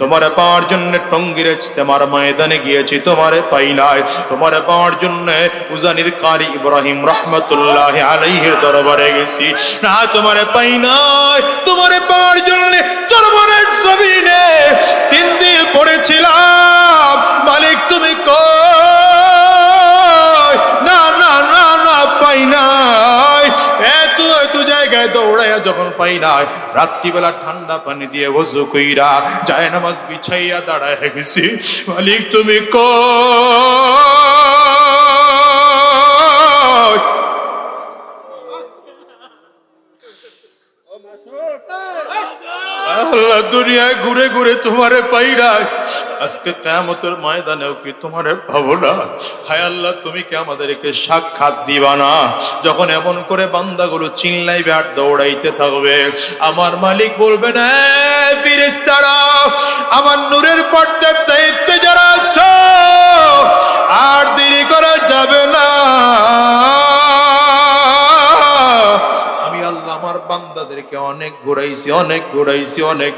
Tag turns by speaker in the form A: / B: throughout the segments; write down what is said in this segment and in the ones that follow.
A: তোমারে পাওয়ার জন্য টঙ্গীর ইজতেমার ময়দানে গিয়েছি, তোমারে পাই নাই। তোমারে পাওয়ার জন্য উজানির কারি ইব্রাহিম রাহমাতুল্লাহ আলাইহির দরবারে গেছি, না তোমারে পাই নাই। তোমারে পাওয়ার জন্য চরমনের জমিনে 3 দিন পড়েছিলাম, মালিক তুমি কই? না না না না, পাই নাই। এত জায়গায় দৌড়াইয়া যখন পাই নাই, রাত্রিবেলা ঠান্ডা পানি দিয়ে ওযু কইরা যায় নামাজ বিছাইয়া দাঁড়ায় গেছি, মালিক তুমি কই? আল্লাহ, দুনিয়ায় ঘুরে ঘুরে তোমারে পাই নাই, আজকে কিয়ামতের ময়দানেও কি তোমারে পাবো না? হায় আল্লাহ, তুমি কি আমাদেরকে সাক্ষাৎ দিবা না? যখন এমন করে বান্দাগুলো চিল্লাইবে আর দৌড়াইতে থাকবে, আমার মালিক বলবে না, ফেরেশতারা আমার নূরের পর্দার দায়িত্বে যারা আছো, আর দেরি করা যাবে না। আমার বান্দাদেরকে অনেক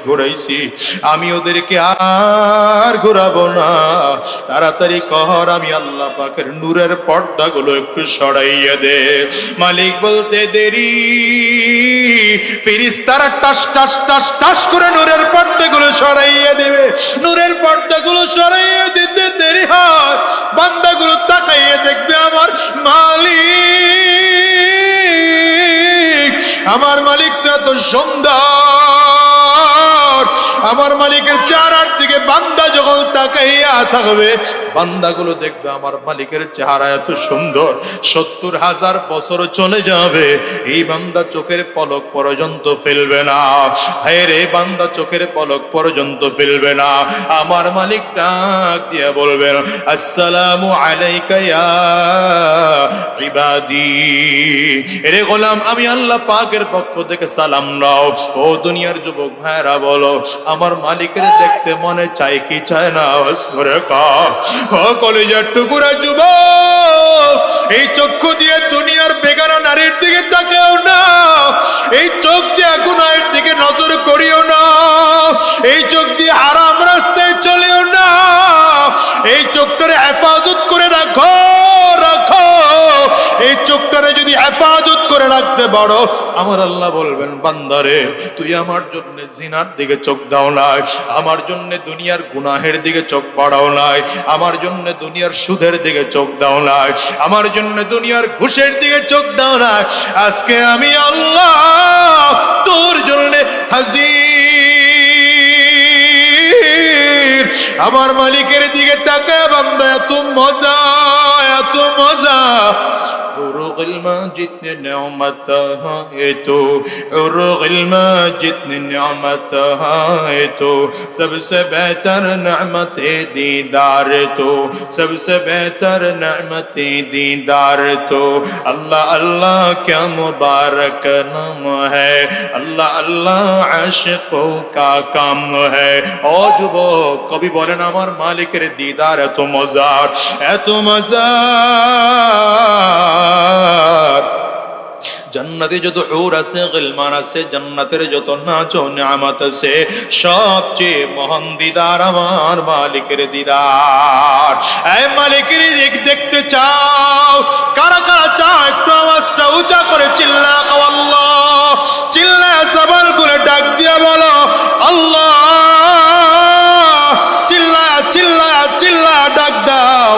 A: ঘুরাইছি, আমি ওদেরকে আর ঘুরাবো না। তাড়াতাড়ি কর, আমি আল্লাহ পাকের নূরের পর্দাগুলো একটু সরাইয়া দে। মালিক বলতে দেরি, ফেরেশতারা টাস টাস টাস টাস করে নূরের পর্দাগুলো সরাইয়া দেবে। নূরের পর্দাগুলো সরাইয়া দিতে দেরি হয়, বান্দাগুলো তাকাইয়ে দেখবে আমার মালিক, আমার মালিক তো এত সুন্দর। আমার মালিকের চেহারার দিকে বান্দা যখন তাকাইয়া থাকবে, বান্দাগুলো দেখবে আমার মালিকের চেহারা এত সুন্দর, 70,000 বছর চলে যাবে, এই বান্দা চোখের পলক পর্যন্ত ফেলবে না। হায় রে, বান্দা চোখের পলক পর্যন্ত ফেলবে না। আমার মালিক ডাক দিয়ে বলবেন, আসসালামু আলাইকা ইয়া ইবাদি। এরে গোলাম, আমি আল্লাহ পাকের পক্ষ থেকে সালাম নাও। ও দুনিয়ার যুবক ভাইরা বলো, আমার মালিকের দেখতে মনে চায় কি চায় না? আওয়াজ করে কও। ও কলিজার টুকরা যুবক, এই চক্ষু দিয়ে দুনিয়ার বেগানা নারীর দিকে তাকাও না, এই চোখ দিয়ে গুনাহের দিকে নজর করিও না, এই চোখ দিয়ে হারাম রাস্তায় চলিও না, এই চোখটারে হেফাজত করে রাখো। এই চোখটারে যদি হেফাজত করে রাখতে পারো, আমার আল্লাহ বলবেন, বান্দারে তুই আমার জন্য জিনার দিকে চোখ দাও নাই, আমার জন্য দুনিয়ার গুনাহের দিকে চোখ বাড়াও নাই, আমার জন্য দুনিয়ার সুদের দিকে চোখ দাও নাই, আমার জন্য দুনিয়ার ঘুষের দিকে চোখ দাও নাই। আজকে আমি আল্লাহ তোর জন্য হাজির। আমার মালিকের দিকে তাকায় বান্দা, এত মজা, এত মজা। عروق الماجد نعمتها تو عروق الماجد نعمتها تو سب سے بہتر نعمت دیدار تو سب سے بہتر نعمت دیدار تو اللہ اللہ کیا مبارک نام ہے اللہ اللہ عاشقوں کا کام ہے او যুবক কবি বলেন আমার মালিকের দিদার এত মজা এত মজা জান্নাতে যত হুর আছে গিলমান আছে জান্নাতের যত নাজ ও নিয়ামত আছে সবচেয়ে মহান দিদার আমার মালিকের দিদার এই মালিকের দিক দেখতে চাও কারা কারা চাও একটু আওয়াজটা উঁচা করে চিল্লাও আল্লাহ চিল্লায় জবান করে ডাক দিয়ে বলো আল্লাহ চিল্লায় চিল্লায় চিল্লায় ডাক দাও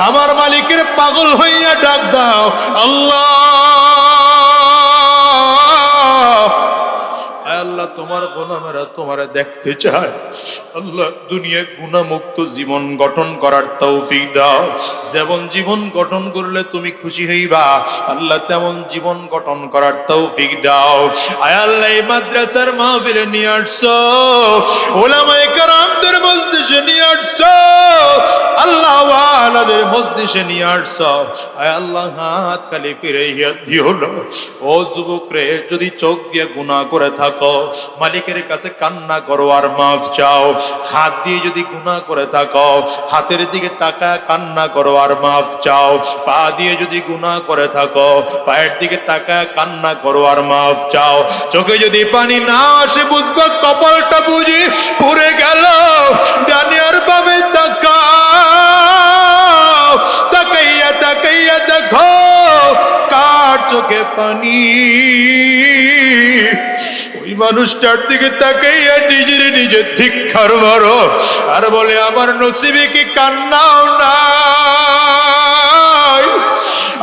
A: আমার মালিকের পাগল হইয়া ডাক দাও আল্লাহ আল্লাহ তোমার গোলামেরা তোমারে দেখতে চায় আল্লাহ দুনিয়ায় গুনাহমুক্ত জীবন গঠন করার তৌফিক দাও যেমন জীবন গঠন করলে তুমি খুশি হইবা আল্লাহ তেমন জীবন গঠন করার তৌফিক দাও আয় আল্লাহ এই মাদ্রাসার মাহফিলে নিয়ে আসছো উলামায়ে কেরামদের মজলিসে নিয়ে আসছো আল্লাহ ওয়ালাদের মজলিসে নিয়ে আসছো আয় আল্লাহ হাত খালি ফিরাইয়া দিও না ও যুবক রে যদি চোখ দিয়ে গুনাহ করে থাকো মালিকের কাছে কান্না করো আর মাফ চাও হাত দিয়ে যদি গুনাহ করে থাকো হাতের দিকে তাকায় কান্না করো আর মাফ চাও পা দিয়ে যদি গুনাহ করে থাকো পায়ের দিকে তাকায় কান্না করো আর মাফ চাও চোখে যদি পানি না আসে বুঝবা কপালটা বুঝি পুড়ে গেল মানুষটার দিকে তাকাইয়া নিজের নিজে ধিক্কার মারো আর বলে আমার নসিবে কি কান্নাও নাই,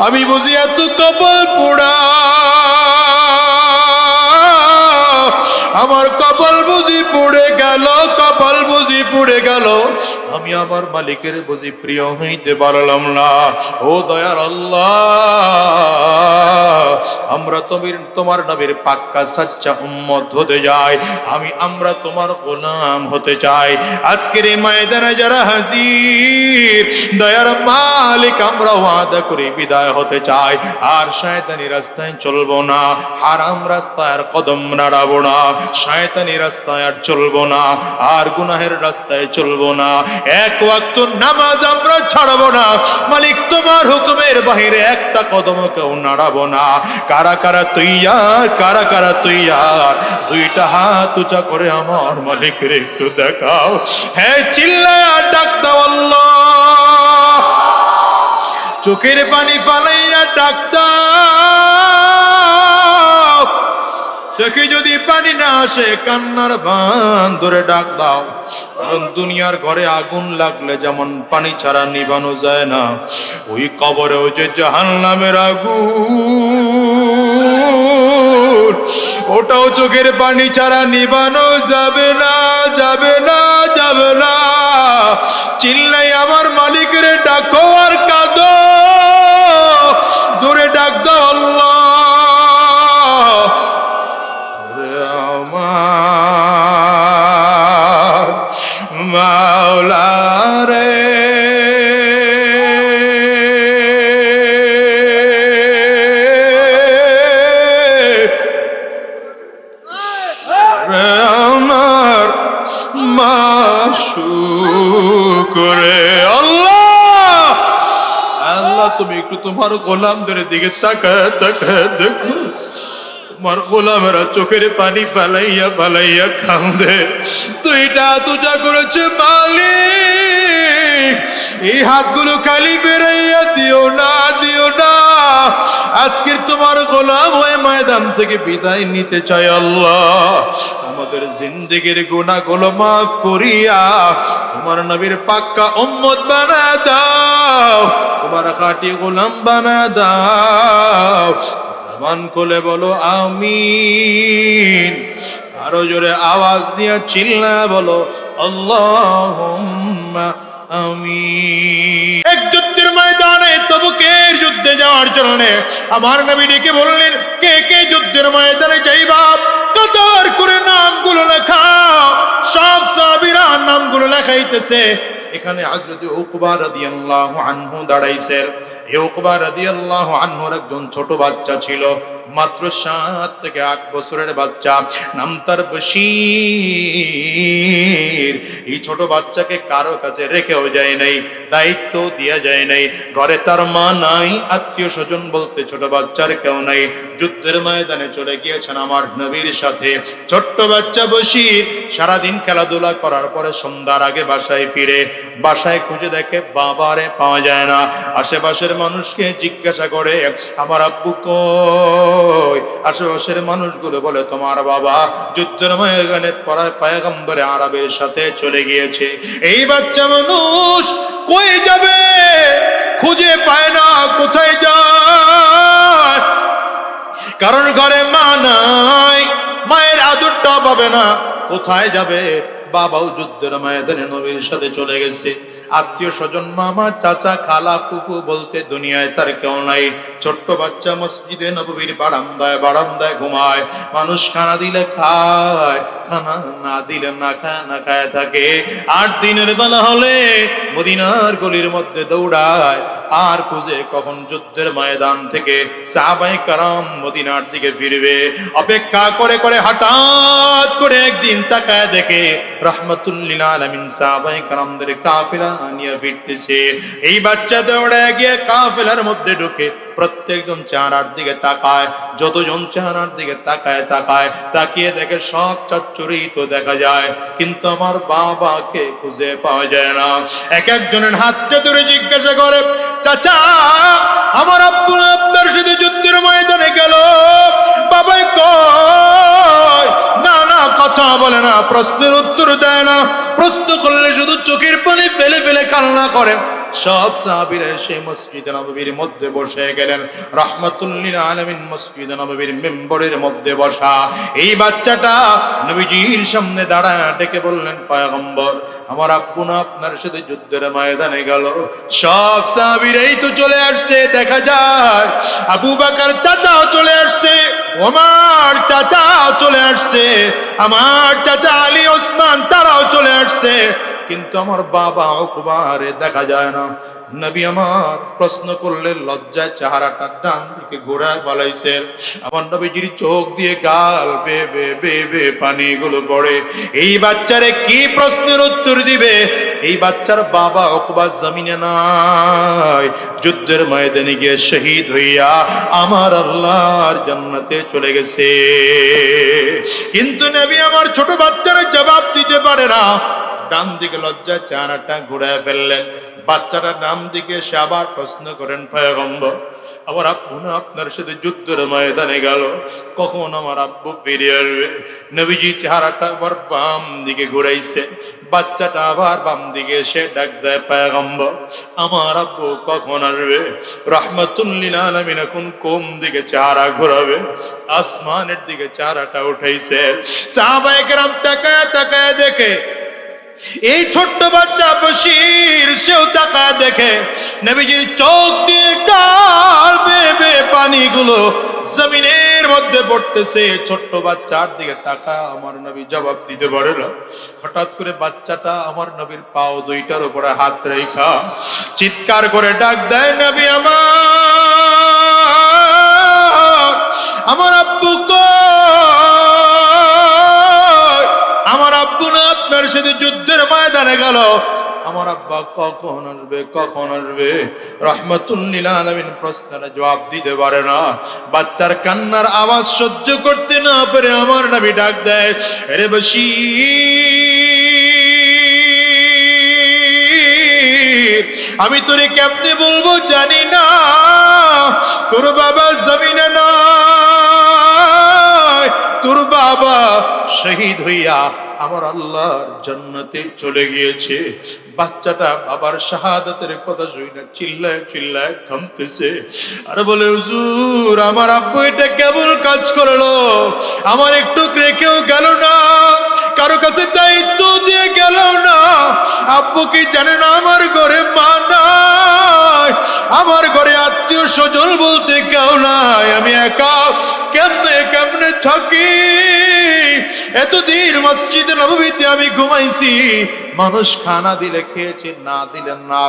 A: আমি বুঝি এত কপাল পোড়া, আমার কপাল বুঝি পুড়ে গেল, কপাল বুঝি পুড়ে গেল, আমি আমার মালিকের বুঝি প্রিয় হইতে পারলাম না। ও দয়ার আল্লাহ, আমরা তোমার নবীর পাক্কা সাচ্চা উম্মত হতে যাই, আমরা তোমার গোলাম হতে চাই। আজকের এই ময়দানে যারা হাজির, দয়ার মালিক আমরা ওয়াদা করে বিদায় হতে চাই, আর শয়তানি রাস্তায় চলবো না, হারাম রাস্তায় আর কদম নাড়াবো না, শয়তানি রাস্তায় আর চলবো না, আর গুনাহের রাস্তায় চলবো না, এক ওয়াক্ত নামাজ আমরা ছাড়বো না, মালিক তোমার হুকুমের বাহিরে একটা কদম কেউ নাড়াবো না। কারা কারা তৈয়ার, কারা কারা তৈয়ার? দুইটা হাত উঁচা করে আমার মালিকের একটু দেখাও, হ্যাঁ চিল্লায়া ডাক দাও আল্লাহ, চোখের পানি ফালাইয়া ডাক দাও, চোখে যদি পানি না আসে কান্নার বান ধরে ডাক দাও, কারণ দুনিয়ার ঘরে আগুন লাগলে যেমন পানি ছাড়া নিভানো যায় না, ওই কবরেও যে জাহান্নামের আগুন, ওটাও চোখের পানি ছাড়া নিভানো যাবে না, যাবে না, যাবে না। চিল্লাই আমার মালিকের ডাকো আর কাঁদো, জোরে ডাক দাও আল্লাহ, মাওলা রে আমার মাশুক রে আল্লাহ, আল্লাহ তুমি একটু তোমার গোলামদের দিকে তাকায় তাকায় দেখো, তোমার গোলামেরা চোখের পানি ফালাইয়া ফালাইয়া কান্দে, দুইটা তুজা করেছে মালিক, এই হাতগুলো খালি বেরাইয়া দিও না, দিও না, আজকের তোমার গোলাম হয়ে ময়দান থেকে বিদায় নিতে চাই আল্লাহ, আমাদের জিন্দেগির গুনাহগুলো মাফ করিয়া তোমার নবীর পাক্কা উম্মত বানায় দাও, তোমার খাঁটি গোলাম বানায় দাও। জবান খুলে বলো আমিন, আরো জোরে আওয়াজ দিয়া চিল্লা বলো আল্লাহুম্মা আমিন। এক যুদ্ধের ময়দানে তবুকের যুদ্ধে যাওয়ার জন্য আমার নবী ডেকে বললেন, কে কে যুদ্ধের ময়দানে যাইবা? কদর করে নামগুলো লেখাও। সব সাহাবীরা নামগুলো লেখাইতেছে। এখানে হযরত উকবা রাদিয়াল্লাহু আনহু দাঁড়াইছেন। এই উকবা রাদিয়াল্লাহু আনহুর একজন ছোট বাচ্চা ছিল, মাত্র 7 থেকে 8 বছরের বাচ্চা, নাম তার বশীর। এই ছোট বাচ্চাকে কারো কাছে রেখেও যায় নাই, দায়িত্ব দেয়া যায় নাই, ঘরে তার মা নাই, আত্মীয় স্বজন বলতে ছোট বাচ্চার কেউ নাই। যুদ্ধের ময়দানে চলে গিয়েছেন আমার নবীর সাথে। ছোট্ট বাচ্চা বশীর সারাদিন খেলাধুলা করার পরে সন্ধ্যার আগে বাসায় ফিরে, বাসায় খুঁজে দেখে বাবারে পাওয়া যায় না। আশেপাশের মানুষকে জিজ্ঞাসা করে আমার আব্বু কই? আশেপাশের মানুষগুলো বলে তোমার বাবা যুদ্ধের ময়দানে পয়গম্বরে আরবের সাথে চলে গিয়েছে। এই বাচ্চা মানুষ কই যাবে? খুঁজে পায় না, কোথায় যায়? কারণ ঘরে মা নাই, মায়ের আদরটা পাবে না, কোথায় যাবে? বাবাও যুদ্ধের ময়দানে নবীর সাথে চলে গেছে। আত্মীয় স্বজন মামা চাচা খালা ফুফু বলতে দুনিয়ায় তার কেউ নাই। ছোট্ট বাচ্চা মসজিদে নববীর বারান্দায় বারান্দায় ঘুমায়। মানুষ খানা দিলে খায়, খানা না দিলে না খায়, না খায় থাকে। আর দিনের বেলা হলে মদিনার গলির মধ্যে দৌড়ায় আর খুঁজে কখন যুদ্ধের ময়দান থেকে সাহাবায়ে কেরাম মদিনার দিকে ফিরবে। অপেক্ষা করে করে হঠাৎ করে একদিন তাকায় দেখে রাহমাতুল লিল আলামিন সাহাবায়ে কেরামদের কাফেলা নিয়ে ফিরতেছে। এই বাচ্চা দৌড়ে গিয়ে কাফেলার মধ্যে ঢুকে প্রত্যেকজন চেহারার দিকে তাকায়। যতজন চেহারার দিকে তাকায় তাকিয়ে দেখে সব চচ্চরিত দেখা যায়, কিন্তু আমার বাবাকে খুঁজে পাওয়া যায় না। এক একজনের হাতটা ধরে জিজ্ঞাসা করে, চাচা আমার আব্বু আপনার সাথে যুদ্ধের ময়দানে গেল, বাবাই কই? না না কথা বলে না, প্রশ্নের উত্তর দেয় না, প্রশ্ন করলে শুধু চোখের পানি ফেলে ফেলে কান্না করে। সব সাহাবীরা সেই মসজিদে নববীর মধ্যে বসে গেলেন। রাহমাতুল লিল আলামিন মসজিদে নববীর মেম্বরের মধ্যে বসা। এই বাচ্চাটা নবীজির সামনে দাঁড়ায় ডেকে বললেন, পয়গম্বর, আমার আব্বু না আপনার সাথে যুদ্ধের ময়দানে গেল। সব সাহাবীরাই তো চলে আসছে, দেখা যায় আবু বকর চাচাও চলে আসছে, ওমর চাচাও চলে আসছে, আমার চাচা আলী ওসমান তারাও চলে আসছে, কিন্তু আমার বাবা উকবারে দেখা যায় না। নবী আমার প্রশ্ন করলে লজ্জায় চেহারাটা ডান দিকে ঘোরায় ফেলাইছে। আমার নবীজির চোখ দিয়ে গাল বে বে বে বে পানিগুলো পড়ে। এই বাচ্চারে কি প্রশ্নের উত্তর দিবে? এই বাচ্চার বাবা উকবা জমিনে নাই, যুদ্ধের ময়দানে গিয়ে শহীদ হইয়া আমার আল্লাহর জান্নাতে চলে গেছে। কিন্তু নবী আমার ছোট বাচ্চারা জবাব দিতে পারে না। ডান দিকে লজ্জা চেহারাটা ঘুরায় ফেললেন। বাচ্চাটা ডান দিকে এসে আবার প্রশ্ন করেন, পয়গম্বর, আমার আব্বু না আপনার সাথে যুদ্ধের ময়দানে গেল, কখন আমার আব্বু ফিরে আসবে? নবীজি চেহারাটা আবার বাম দিকে ঘুরাইছে। বাচ্চাটা আবার বাম দিকে এসে ডাক দেয়, পয়গম্বর, আমার আব্বু কখন আসবে? রাহমাতুল লিল আলামিন এখন কোন দিকে চেহারা ঘোরাবে? আসমানের দিকে চেহারাটা উঠাইছে। সাহাবায়ে কেরাম তাকায় তাকায় দেখে এই ছোট্ট বাচ্চা বশির, সেও তাকায় দেখে নবীজির চোখ দিয়ে গাল বেয়ে বেয়ে পানিগুলো জমিনের মধ্যে পড়তেছে। ছোট্ট বাচ্চার দিকে তাকা, আমার নবী জবাব দিতে পারে না। হঠাৎ করে বাচ্চাটা আমার নবীর পাও দুইটার উপরে হাত রেখা চিৎকার করে ডাক দেয়, নবী আমার আব্বু আমার আব্বু না আপনার সাথে যুদ্ধের ময়দানে গেল, আমার আব্বা কখন আসবে, কখন আসবে? রাহমাতুল লিল আলামিন প্রশ্নের জবাব দিতে পারে না। বাচ্চার কান্নার আওয়াজ সহ্য করতে না পারে আমার নবী ডাক দেয়, রে বশীর, আমি তোরে কেমনে বলবো জানি না, তোর বাবা জমিনে নাই, তোর বাবা শহীদ হইয়া আমার আল্লাহর জান্নাতে চলে গিয়েছে। বাচ্চাটা বাবার শাহাদাতের কথা শুনে চিল্লায় চিল্লায় কাঁদতেছে আর বলে, হুজুর, আমার আব্বু এটা কেমন কাজ করলো? আমার একটু রেখেও গেল না, কারো কাছে দায়িত্ব দিয়ে গেল না। আব্বু কি জানে না আমার ঘরে মা নাই, আমার ঘরে আত্মীয় স্বজন বলতে কেউ নাই, আমি একা কেমনে কেমনে থাকি? এতদিন মসজিদে নববীতে আমি ঘুমাইছি, মানুষ খানা দিলে খেয়েছে, না দিলে না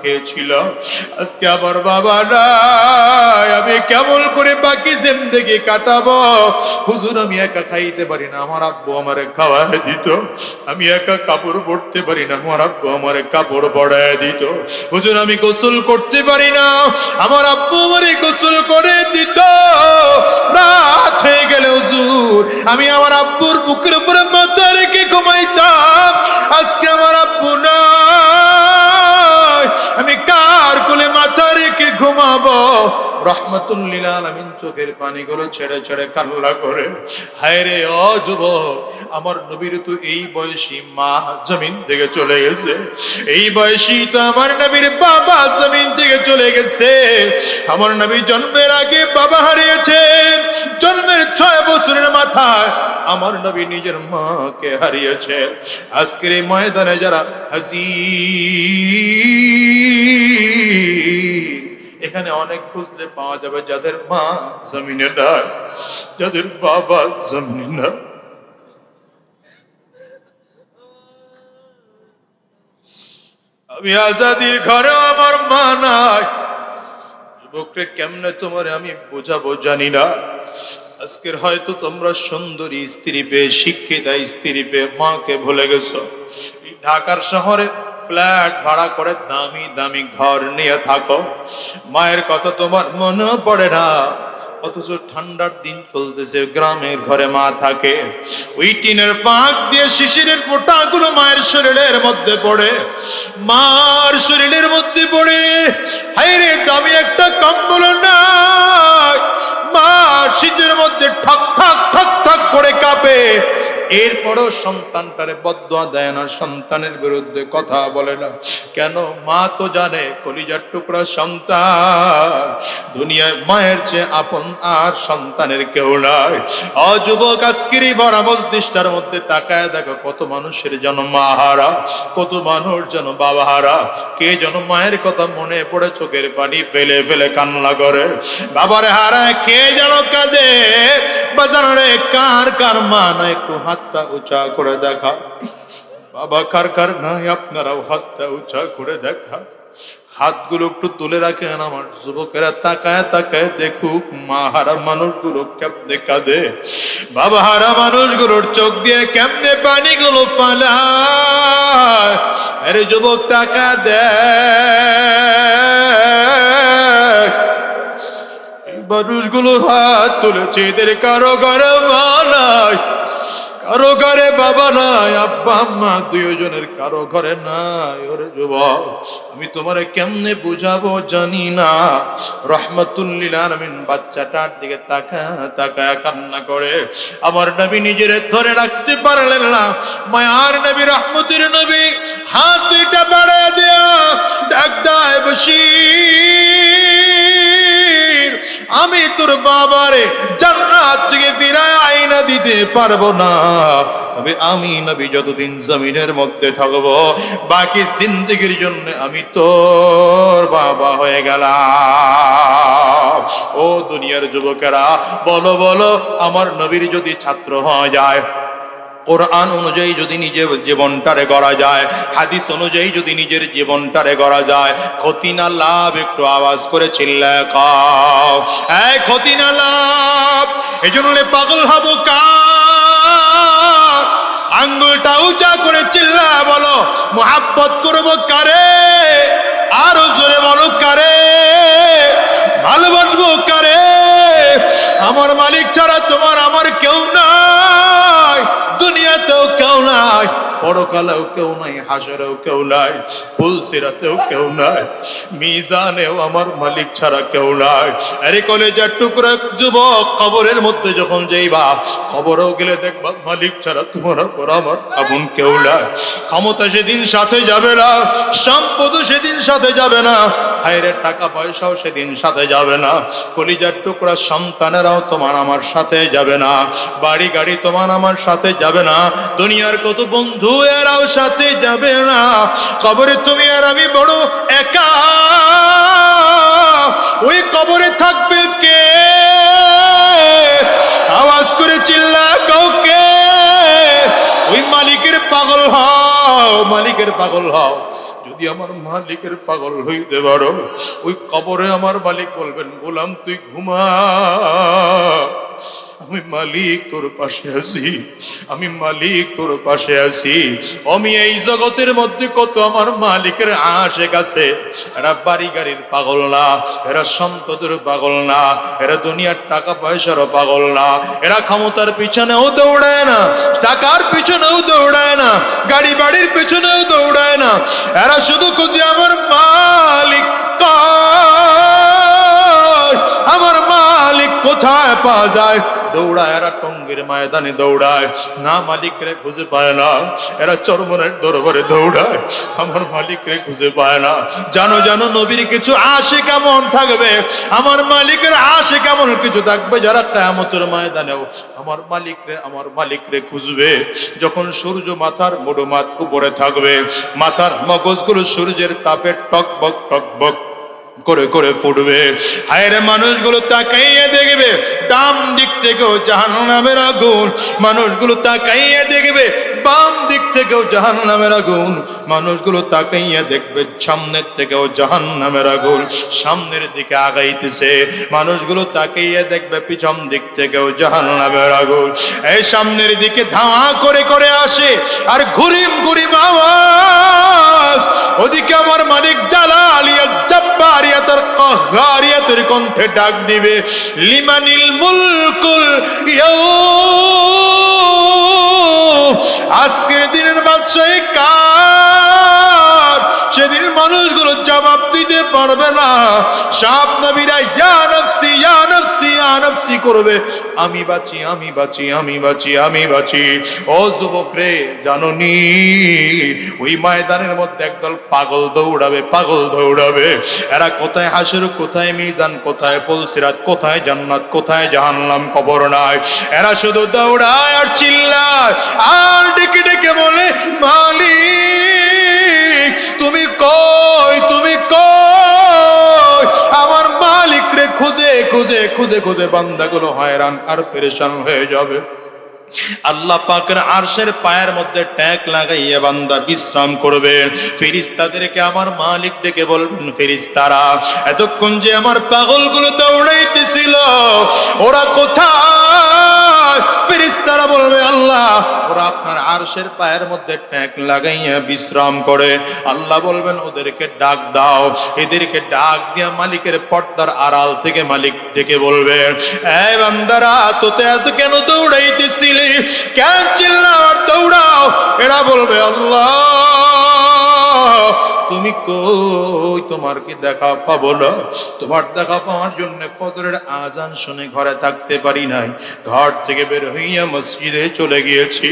A: খেয়েছিল। আজকে আমার বাবা নাই, আমি কেমন করে বাকি জিন্দেগি কাটাবো? হুজুর, আমি একা খাইতে পারি না, আমার আব্বু আমারে খাওয়ায় দিত। আমি একা কাপড় পরতে পারি না, আমার আব্বু আমারে কাপড় পরায় দিত। হুজুর, আমি গোসল করতে পারি না, আমার আব্বু আমারে গোসল করে দিত। রাত হয়ে গেলে হুজুর আমি আমার আব্বুর বুকের উপরে মাথা রেখে ঘুমাইতাম। আজকে আমার আব্বু নাই, আমি কার কোলে মাথা রেখে ঘুমাবো? রাহমাতুল লিল আলামিন চোখের পানিগুলো ছেড়ে ছেড়ে কান্না করে, হায় রে ও যুবক, আমার নবীর তো এই বয়সী মা জমিন থেকে চলে গেছে, এই বয়সী তো আমার নবীর বাবা জমিন থেকে চলে গেছে। আমার নবী জন্মের আগে বাবা হারিয়েছেন, জন্মের 6 বছরের মাথায় আমার নবী নিজের মাকে হারিয়েছেন। আজকের এই ময়দানে যারা হাজির, এখানে অনেক খুঁজলে পাওয়া যাবে যাদের মা জমিনে নাই, যাদের বাবা জমিনে নাই। আমি আজাদির ঘরে আমার মা নাই। যুবকরে কেমনে তোমার আমি বোঝাবো জানি না। আজকের হয়তো তোমরা সুন্দরী স্ত্রী পেয়ে, শিক্ষিতা স্ত্রী পেয়ে মাকে ভুলে গেছো। ঢাকার শহরে ফ্ল্যাট ভাড়া করে দামি দামি ঘর নিয়ে থাকো, মায়ের কথা তোমার মনে পড়ে না। অথচ ঠান্ডার দিন চলতেছে, গ্রামের ঘরে মা থাকে, ওই টিনের ফাঁক দিয়ে শিশিরের ফোঁটাগুলো মায়ের শরীরের মধ্যে পড়ে, মার শরীরের মধ্যে পড়ে। হায়রে, দামি একটা কম্বল নাই, মা শীতের মধ্যে ঠক ঠক ঠক ঠক করে কাঁপে। এরপরও সন্তানটারে বদদোয়া দেয় না, সন্তানের বিরুদ্ধে কথা বলে না। কেন? মা তো জানে কলিজার টুকরা সন্তান, দুনিয়ায় মায়ের চেয়ে আপন আর সন্তানের কেউ নাই। যুবক, আজকের এই ভরা মজলিসটার মধ্যে তাকায় দেখো, কত মানুষের যেন মা হারা, কত মানুষ যেন বাবা হারা। কে যেন মায়ের কথা মনে পড়ে চোখের পানি ফেলে ফেলে কান্না করে। বাবারে হারায় কে যেন কাঁদে। বাজারে কার কার মা না, একটু হাতটা উঁচা করে দেখা। বাবা কার কার নাই, আপনারাও হাতটা উঁচা করে দেখা। হাতগুলো একটু তুলে রাখেন। আমার যুবকেরা তাকায় তাকায় দেখুক মা হারা মানুষগুলো কেমনে কাঁদে, বাবা হারা মানুষগুলোর চোখ দিয়ে কেমনে পানিগুলো ফালায়। আরে যুবক তাকায় দেখ, এই মানুষগুলো হাত তুলেছে, এদের কারো ঘরে মা নাই, কারো ঘরে বাবা নাই, আব্বা আম্মা দুইজনের কারো ঘরে নাই। ওরে যুবক, আমি তোমারে কেমনে বুঝাবো জানি না। রহমাতুল লিল আলামিন বাচ্চাটার দিকে তাকায় তাকায় কান্না করে। আমার নবী নিজের ধরে রাখতে পারলেন না। মায়ার নবী, রহমতের নবী হাত দুইটা বাড়ায় দেয়া ডাক দেয়, বশীর, আমি তোর বাবারে জান্নাত থেকে ফিরায় আইনা দিতে পারবো না, তবে আমি নবী যতদিন জমিনের মধ্যে থাকবো, বাকি জিন্দেগির জন্য আমি তোর বাবা হয়ে গেলাম। ও দুনিয়ার যুবকেরা, বলো বলো, আমার নবীর যদি ছাত্র হয়ে যায়, কোরআন অনুযায়ী যদি নিজের জীবনটারে গড়া যায়, হাদিস অনুযায়ী যদি নিজের জীবনটারে গড়া যায়, ক্ষতি না লাভ? একটু আওয়াজ করে চিল্লায় খাও, এই ক্ষতি না লাভ? এই জন্য পাগল হব কার? আঙ্গুলটা উঁচা করে চিল্লায় বলো, মোহাব্বত করবো কারে? আরো জোরে বলো, কারে ভালোবাসবো কারে? আমার মালিক ছাড়া তোমার আমার কেউ নাই, দুনিয়াতেও কেউ নাই, পরকালেও কেউ নাই, হাসরেও কেউ নাই, পুলসিরাতেও কেউ নাই, মিজানেও আমার মালিক ছাড়া কেউ নাই। আরে কলেজার টুকরা যুবক, কবরের মধ্যে যখন যাইবা, কবরেও গেলে দেখবা মালিক ছাড়া তোমার পর আমার আপন কেউ নাই। ক্ষমতা সেদিন সাথে যাবে না, সম্পদও সেদিন সাথে যাবে না, হায়রের টাকা পয়সাও সেদিন সাথে যাবে না, কলিজার টুকরা সন্তানেরাও তোমার আমার সাথে যাবে না, বাড়ি গাড়ি তোমার আমার সাথে যাবে না, দুনিয়ার কত বন্ধু এরাও সাথে যাবে না। কবরে তুমি আর আমি বড় একা, ওই কবরে থাকবে কে? আওয়াজ করে চিল্লা কাউকে। ওই মালিকের পাগল হও, মালিকের পাগল হও। যদি আমার মালিকের পাগল হইতে পারো, ওই কবরে আমার মালিক বলবেন, গোলাম তুই ঘুমা, আমি মালিক তোর পাশে আছি, আমি মালিক তোর পাশে আছি। আমি এই জগতের মধ্যে কত আমার মালিকের আশেক আছে, এরা বাড়ি গাড়ির পাগল না, এরা সম্পদের পাগল না, এরা দুনিয়ার টাকা পয়সারও পাগল না, এরা ক্ষমতার পিছনেও দৌড়ায় না, টাকার পিছনেও দৌড়ায় না, গাড়ি বাড়ির পিছনেও দৌড়ায় না, এরা শুধু খুঁজে আমার মালিক কয়, আমার মালিক কোথায় পাওয়া যায়। দৌড়ায় এরা টঙ্গীর ময়দানে দৌড়ায়, না মালিক রে খুঁজে পায় না, এরা চরমনের দরবারে দৌড়ায়, আমার মালিক রে খুঁজে পায় না। জানো জানো নবীর কিছু আশে কেমন থাকবে, আমার মালিকের আশে কেমন কিছু থাকবে, যারা কিয়ামতের ময়দানেও আমার মালিক রে খুঁজবে। যখন সূর্য মাথার মুড়োমাত উপরে থাকবে, মাথার মগজগুলো সূর্যের তাপে টকবক টকবক করে করে ফুটবে, হায়রে মানুষগুলো তাকাইয়ে দেখবে ডান দিক থেকেও জাহান্নামের আগুন, মানুষগুলো তাকাইয়ে দেখবে বাম দিক থেকেও জাহান্নামের আগুন, মানুষগুলো তাকাইয়ে দেখবে সামনের থেকেও জাহান্নামের আগুন, সামনের দিকে আগাইতেছে, মানুষগুলো তাকাইয়ে দেখবে পিছন দিক থেকেও জাহান্নামের আগুন, এই সামনের দিকে ধাওয়া করে করে আসে, আর ঘুরিম ঘুরিম আওয়াজ, ওদিকে আমার মালিক জালালিয়াত জাব্বারিয়াতের কাহ্হারিয়াতের কণ্ঠে ডাক দিবে, লিমানিল মুলকুল ইয়াউম, আজকের দিনের বাদশাহী কার? সেদিন মানুষগুলো জবাব দিতে পারবে না। সব নবীরা ইয়া নফসি ইয়া নফসি ইয়া নাফসি করবে, আমি বাঁচি আমি বাঁচি আমি বাঁচি আমি বাঁচি। ও যুবক রে, জানোনি ওই ময়দানের মধ্যে একদল পাগল দৌড়াবে, পাগল দৌড়াবে। এরা কোথায় হাসর, কোথায় মিজান, কোথায় পুলসিরাত, কোথায় জান্নাত, কোথায় জাহান্নাম, কবর নাই। এরা শুধু দৌড়ায় আর চিল্লায় আর ডেকে ডেকে বলে, মালিক তুমি কই, তুমি কই। আমার মালিক রে খুঁজে খুঁজে খুঁজে খুঁজে বান্দাগুলো হয়রান আর পেরেশান হয়ে যাবে। আল্লাহ পাকের আরশের পায়ের মধ্যে ট্যাগ লাগাইয়া বান্দা বিশ্রাম করবে। ফেরেশতাদেরকে আমার মালিক ডেকে বলবেন, ফেরেশতারা এতক্ষণ যে আমার পাগলগুলো দৌড়াইতেছিল ওরা কোথায়? ফেরেশতারা বলবে, আল্লাহ ওরা আপনার আরশের পায়ের মধ্যে ট্যাগ লাগাইয়া বিশ্রাম করে। আল্লাহ বলবেন, ওদেরকে ডাক দাও। এদেরকে ডাক দিয়া মালিকের পর্দার আড়াল থেকে মালিক ডেকে বলবে, এই বান্দারা তোতে এত কেন দৌড়াইতেছিলি, কেন চিল্লাও আর দৌড়াও? এরা বলবে, আল্লাহ তুমি কই, তোমার কি দেখা পাবো না? তোমার দেখা পাওয়ার জন্য ফজরের আজান শুনে ঘরে থাকতে পারি নাই, ঘর থেকে বের হইয়া মসজিদে চলে গিয়েছি,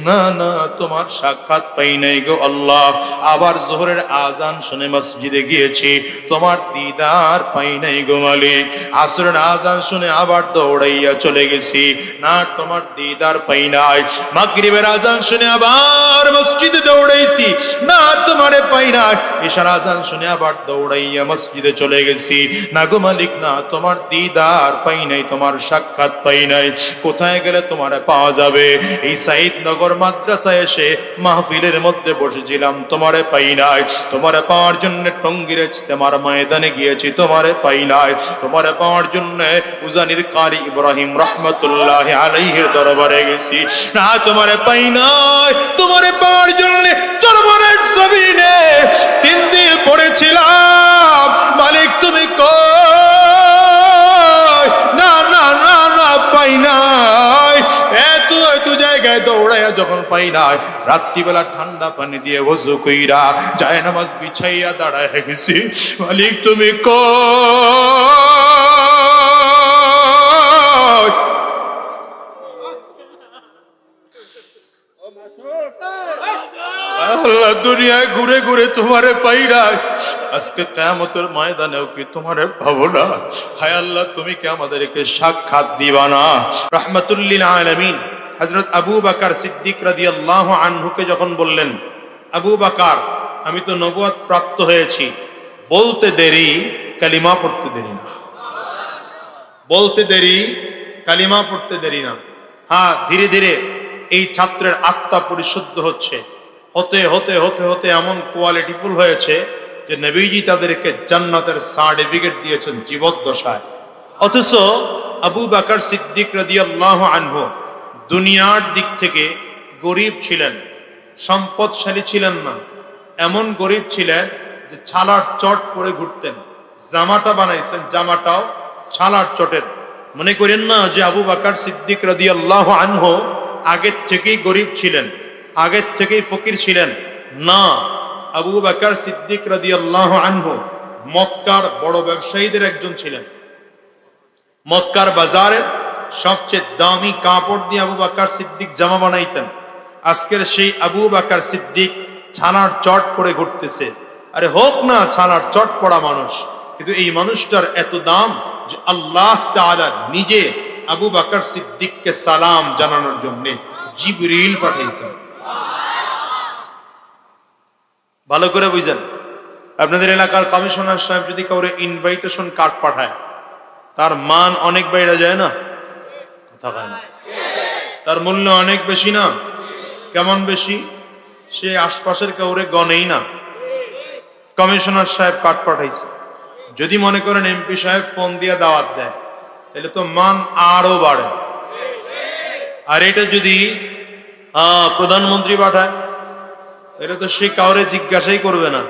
A: না না তোমার সাক্ষাৎ পাই নাই গো আল্লাহ। আবার জোহরের আজান শুনে মসজিদে গিয়েছি, তোমার দিদার পাই নাই গো মালিক। আসরের আজান শুনে আবার দৌড়াইয়া চলে গেছি, না তোমার দিদার পাই নাই। মাগরিবের আজান শুনে আবার মসজিদে দৌড়াইছি, না তোমারে পাই নাই। ঈশার আজান শুনে আবার দৌড়াইয়া মসজিদে চলে গেছি, না গো মালিক না তোমার দিদার পাই নাই, তোমার সাক্ষাৎ পাই নাই। কোথায় গেলে তোমারে পাওয়া যাবে? এই সাইদনগর মাদ্রাসায় এসে মাহফিলের মধ্যে বসেছিলাম, তোমারে পাই নাই। তোমারে পাওয়ার জন্য টঙ্গীর ইজতেমার ময়দানে গিয়েছি, তোমারে পাই নাই। তোমারে পাওয়ার জন্য উজানির কারি ইব্রাহিম রাহমাতুল্লাহ আলাইহির দরবারে গেছি, না তোমারে পাই নাই। তোমারে পাওয়ার জন্য চরমনের জমিনে 3 দিন পড়েছিলাম, মালিক তুমি কই, না না না না পাই নাই। এত এত জায়গায় দৌড়াইয়া যখন পাই নাই, রাত্রিবেলা ঠান্ডা পানি দিয়ে ওযু কইরা যায় নামাজ বিছাইয়া দাঁড়ায় গেছি, মালিক তুমি কই। আল্লাহ দুনিয়ায় ঘুরে ঘুরে তোমারে পাই নাই, আজকে কিয়ামতের ময়দানেও কি তোমারে পাবো না? হায় আল্লাহ তুমি কি আমাদেরকে সাক্ষাৎ দিবা না? রাহমাতুল লিল আলামিন হযরত আবু বকর সিদ্দিক রাদিয়াল্লাহু আনহুকে যখন বললেন, আবু বকর আমি তো নবুয়ত প্রাপ্ত হয়েছি, বলতে দেরি কালিমা পড়তে দেরি না, বলতে দেরি কালিমা পড়তে দেরি না। হ্যাঁ, ধীরে ধীরে এই ছাত্রের আত্মা পরিশুদ্ধ হচ্ছে, হতে হতে হতে হতে এমন কোয়ালিটিফুল হয়েছে যে নবীজি তাদেরকে জান্নাতের সার্টিফিকেট দিয়েছেন জীবদ্দশায়। অথচ আবু বকর সিদ্দিক রাদিয়াল্লাহু আনহু দুনিয়ার দিক থেকে গরিব ছিলেন, সম্পদশালী ছিলেন না। এমন গরিব ছিলেন যে ছালার চট পরে ঘুরতেন, জামাটা বানাইছেন জামাটাও ছালার চটের। মনে করেন না যে আবু বকর সিদ্দিক রাদিয়াল্লাহু আনহু আগের থেকেই গরিব ছিলেন, আগের থেকেই ফকির ছিলেন, না। আবু বকর সিদ্দিক রাদিয়াল্লাহু আনহু মক্কার বড় ব্যবসায়ীদের একজন ছিলেন। মক্কার বাজারের সবচেয়ে দামি কাপড় দিয়ে আবু বকর সিদ্দিক জামা বানাইতেন। আজকের সেই আবু বকর সিদ্দিক ছানার চট পরে ঘুরতেছে। আরে হোক না ছানার চট পড়া মানুষ, কিন্তু এই মানুষটার এত দাম যে আল্লাহ তাআলা নিজে আবু বকর সিদ্দিককে সালাম জানানোর জন্য জিবরিল পাঠাইছেন। ভালো করে বুঝেন, আপনাদের এলাকার কমিশনার সাহেব যদি কাউরে ইনভাইটেশন কার্ড পাঠায়, তার মান অনেক বেড়ে যায় না? কথা কয় না? তার মূল্য অনেক বেশি না? কেমন বেশি? সে আশপাশের কাউরে গনেই না। কমিশনার সাহেব কার্ড পাঠাইছে, যদি মনে করেন এমপি সাহেব ফোন দিয়ে দাওয়াত দেয়, তাহলে তো মান আরো বাড়ে। আর এটা যদি প্রধানমন্ত্রী পাঠায়, এটা তো সে কাউরে জিজ্ঞাসাই করবে না।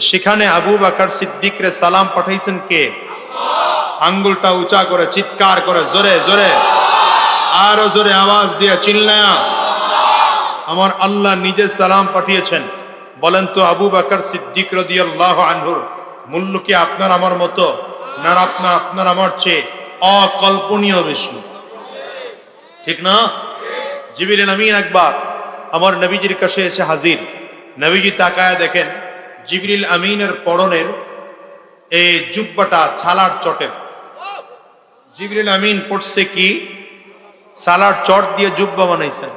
A: সেখানে আবু বকর সিদ্দিকরে সালাম পাঠাইছেন কে? আঙ্গুলটা উঁচা করে চিৎকার করে জোরে জোরে আরো জোরে আওয়াজ দিয়ে চিল্লায়া আমার আল্লাহ নিজে সালাম পাঠিয়েছেন। বলেন তো আবু বকর সিদ্দিক রাদিয়াল্লাহু আনহুর মূল্য কি আপনার আমার মতো? না আপনার আমার চেয়ে অকল্পনীয় বেশি, ঠিক না? জিবরিল আমিন একবার আমার নবীজির কাছে এসে হাজির। নবীজি তাকায় দেখেন জিবরিল আমিনের পরনের এই জুব্বাটা ছালার চটের। জিবরিল আমিন পড়ছে কি? সালার চট দিয়ে জুব্বা বানাইছেন,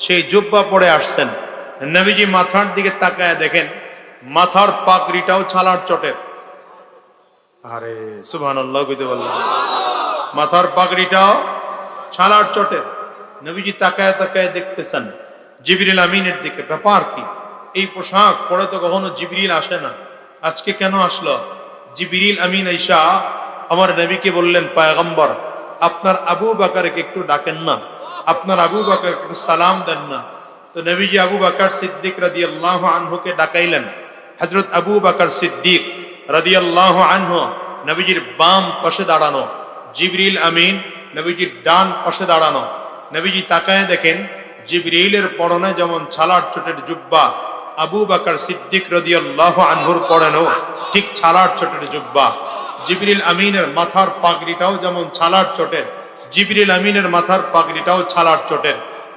A: সেই জুব্বা পরে আসছেন। নবীজি মাথার দিকে তাকায় দেখেন মাথার পাগড়িটাও ছালার চটের। আরে সুবহানাল্লাহ কইতে বললাম, মাথার পাগড়িটাও ছালার চটের। নবীজি তাকায় তাকায় দেখতেছেন জিবরিল আমিনের দিকে, ব্যাপার কি? এই পোশাক পরে তো কখনো জিবরিল আসে না, আজকে কেন আসলো? জিবরিল আমিন আইসা আমার নবীকে বললেন, পয়গম্বর আপনার আবু বকরকে একটু ডাকেন না, আপনার আবু বকরকে একটু সালাম দেন না। তো নবীজি আবু বকর সিদ্দিক রাদিয়াল্লাহু আনহুকে ডাকাইলেন। হযরত আবু বকর সিদ্দিক রাদিয়াল্লাহু আনহু নবীজির বাম পাশে দাঁড়ানো, জিবরিল আমিন নবীজির ডান পাশে দাঁড়ানো। নবীজি তাকায় দেখেন জিবরিলের পরনে যেমন ছালার চটের জুব্বা, আবু বকর সিদ্দিক রাদিয়াল্লাহু আনহুর পরনেও ঠিক ছালার চটের জুব্বা। জিবরিল আমিনের মাথার পাগড়িটাও যেমন ছালার চটের, জিবরিল আমিনের মাথার পাগড়িটাও ছালার চটের।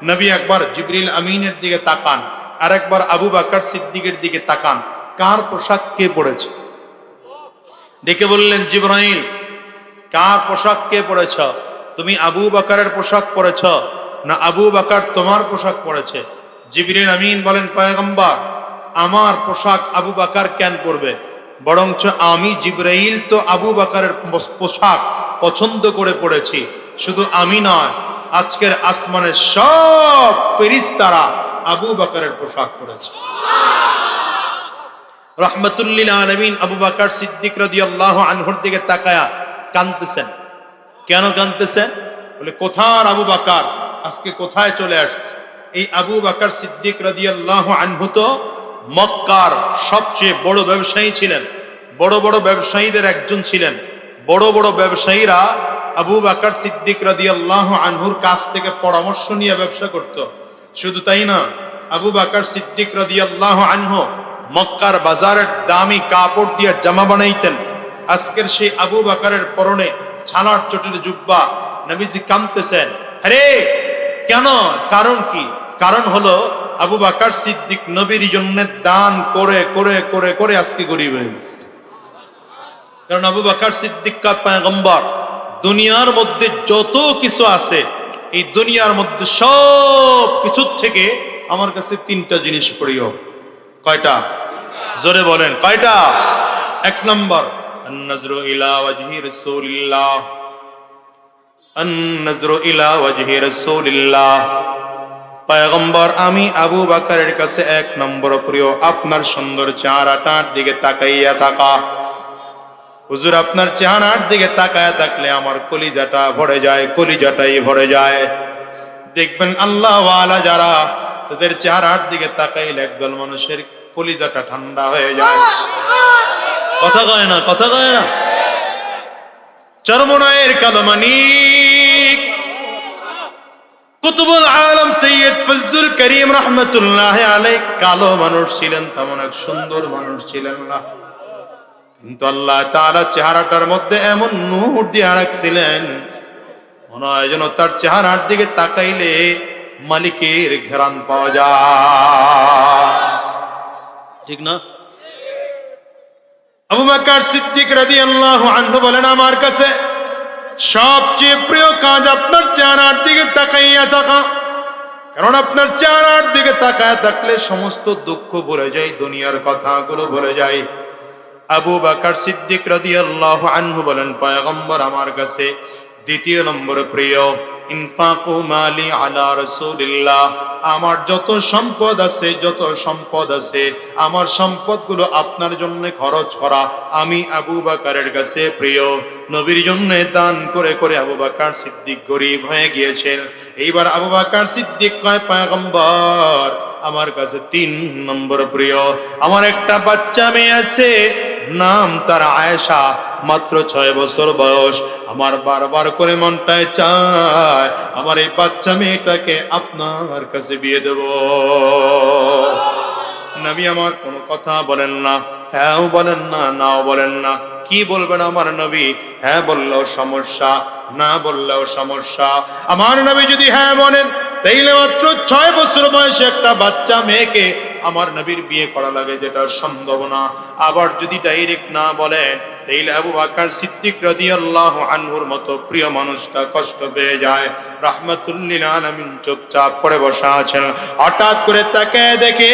A: নবী একবার জিবরিল আমিনের দিকে তাকান, আর একবার আবু বকর সিদ্দিকের দিকে তাকান, কার পোশাক কে পড়েছে? ডেকে বললেন, জিবরাইল কার পোশাক কে পড়েছ? তুমি আবু বকরের পোশাক পড়েছ না আবু বকর তোমার পোশাক পড়েছে? জিবরিল আমিন বলেন, পয়গম্বর আমার পোশাক আবু বকর কেন পরবে? বরঞ্চ আমি জিবরাইল তো আবু বকরের পোশাক পছন্দ করে পড়েছি। শুধু আমি নয়, আজকের আসমানের সব ফেরেশতারা আবু বকরের পোশাক পড়েছে। রাহমাতুল লিল আলামিন আবু বকর সিদ্দিক রাদিয়াল্লাহু আনহুর দিকে তাকায়া কাঁদতেছেন। কেন কাঁদতেছেন? বলে কোথার আবু বকর আজকে কোথায় চলে আসছে? এই আবু বকর সিদ্দিক রাদিয়াল্লাহু আনহু তো মক্কার সবচেয়ে বড় ব্যবসায়ী ছিলেন, বড় বড় ব্যবসায়ীদের একজন ছিলেন। বড় বড় ব্যবসায়ীরা আবু বকর সিদ্দিক রাদিয়াল্লাহু আনহুর কাছ থেকে পরামর্শ নিয়ে ব্যবসা করত। শুধু তাই না, আবু বকর সিদ্দিক রাদিয়াল্লাহু আনহু মক্কার বাজারের দামি কাপড় দিয়ে জামা বানাইতেন। আজকের সেই আবু বকরের পরনে ছালার চটের জুব্বা। নবীজি কাঁদতেছেন, আরে কেন? কারণ কি? কারণ হলো আবু বকর সিদ্দিক নবীর জন্য দান করে করে করে করে আজকে গরিব হয়ে গেছে। কারণ আবু বকর সিদ্দিক কা পয়গম্বর, দুনিয়ার মধ্যে যত কিছু আছে এই দুনিয়ার মধ্যে সব কিছুর থেকে আমার কাছে তিনটা জিনিস প্রিয়। কয়টা? জোরে বলেন কয়টা? এক নম্বর, আন-নাজরু ইলা ওয়াজহি রাসূলিল্লাহ, আন-নাজরু ইলা ওয়াজহি রাসূলিল্লাহ। পয়গম্বর আমি আবু বকরের কাছে এক নম্বর প্রিয় আপনার সুন্দর চেহারাটার দিকে তাকাইয়া থাকা। হুজুর আপনার চেহারার দিকে তাকায় থাকলে আমার কলিজাটা ভরে যায়, কলিজাটাই ভরে যায়। দেখবেন আল্লাহ ওয়ালা যারা, তাদের চেহারার দিকে তাকাইলে একদল মানুষের কলিজাটা ঠান্ডা হয়ে যায়। কথা কয় না, কথা কয় না। চরমনায়ের কালমানিক কুতুবুল আলম সৈয়দ ফজলুল করিম রহমতুল্লাহ আলাইহি কালো মানুষ ছিলেন, তেমন এক সুন্দর মানুষ ছিলেন না, কিন্তু আল্লাহ তাআলা চেহারাটার মধ্যে এমন নূর দিয়ে রাখছিলেন, মনে হয় যেন তার চেহারার দিকে তাকাইলে মালিকের ঘ্রাণ পাওয়া যায়, ঠিক না? আবু বকর সিদ্দিক রাদিয়াল্লাহু আনহু বলেন, আমার কাছে সবচেয়ে প্রিয় কাজ আপনার চেহারার দিকে তাকাইয়া থাকা। কারণ আপনার চেহারার দিকে তাকায় থাকলে সমস্ত দুঃখ ভুলে যায়, দুনিয়ার কথাগুলো ভুলে যায়। আবু বকর সিদ্দিক রাদিয়াল্লাহু আনহু বলেন, পয়গম্বর আমার কাছে দ্বিতীয় নম্বর প্রিয় ইনফাকু মালি আলা রাসূলিল্লাহ। আমার যত সম্পদ আছে, যত সম্পদ আছে, আমার সম্পদগুলো আপনার জন্য খরচ করা আমি আবু বকরের কাছে প্রিয়। নবীর জন্য দান করে করে আবু বকর সিদ্দিক গরিব হয়ে গিয়েছেন। এইবার আবু বকর সিদ্দিক কয়, পয়গম্বর আমার কাছে তিন নম্বর প্রিয় আমার একটা বাচ্চা মেয়ে আছে, নাম তার আয়েশা, মাত্র 6 বছর বয়স। আমার বারবার করে মনটায় চায় আমার এই বাচ্চা মেয়েটাকে আপনার কাছে বিয়ে দেব। নবী আমার কোনো কথা বলেন না, হ্যাঁও বলেন না, নাও বলেন না। কি বলবেন আমার নবী? হ্যাঁ বললেও সমস্যা, না বললেও সমস্যা। আমার নবী যদি হ্যাঁ বলেন তাইলে মাত্র 6 বছর বয়সে একটা বাচ্চা মেয়েকে আমার নবীর বিয়ে করা লাগে, যেটা সম্ভব না। আবার যদি ডাইরেক্ট না বলেন তাইলে আবু বকর সিদ্দিক রাদিয়াল্লাহু আনহুর মতো প্রিয় মানুষটা কষ্ট পেয়ে যায়। রাহমাতুল লিল আলামিন চুপচাপ করে বসা আছেন, হঠাৎ করে তাকে দেখে